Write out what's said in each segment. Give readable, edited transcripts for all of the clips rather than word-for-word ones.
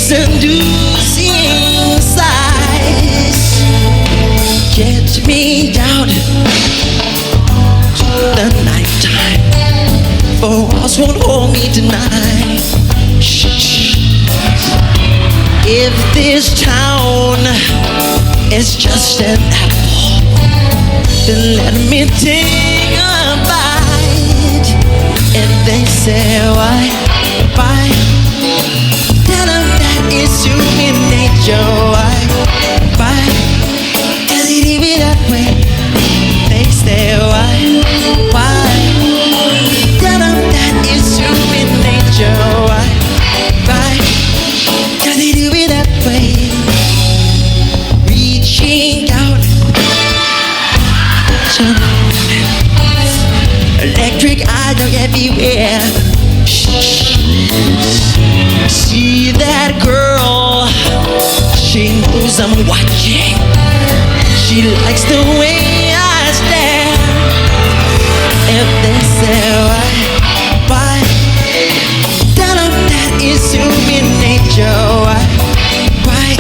seducing sighs get me down to the nighttime. For walls won't hold me tonight. Shh. If this town is just an apple, then let me take a bite. If they say why? Tell them that it's human nature. Why? Cause it ain't be that way. They say why? Tell them that it's human nature. Why? Cause it ain't be that way. Reaching out to electric eyes are everywhere. See that girl, she knows I'm watching. She likes the way I stare. If they say why? Tell them that it's human nature. Why?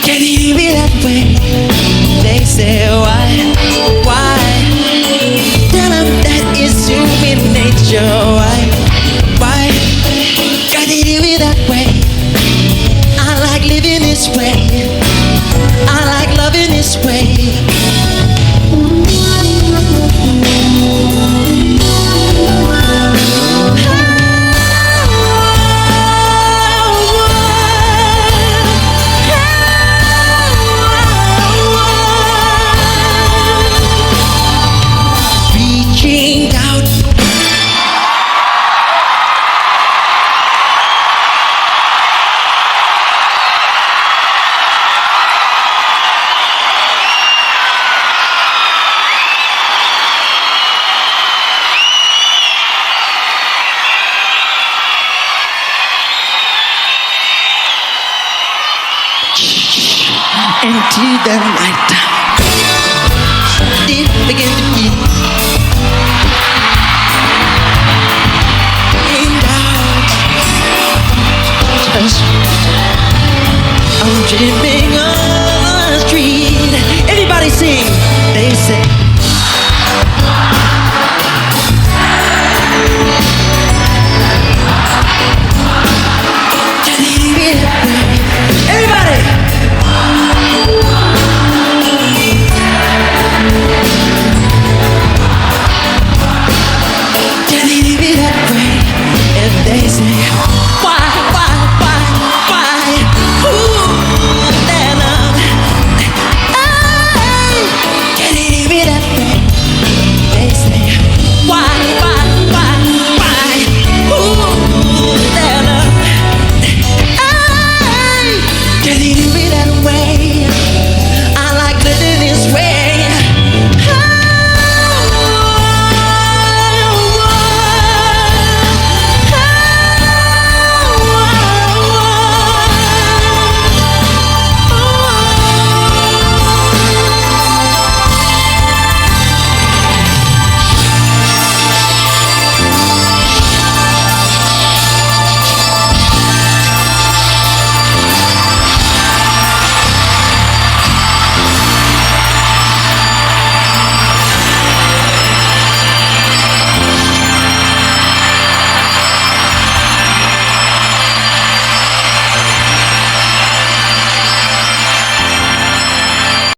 Can it be that way? They say why? Tell them that it's human nature. Why? Can it be that way? I like living this way. I like loving this way. Reaching out. Into the night, it began to beat. And out, just I'm dreaming on the street. Everybody sing. They say.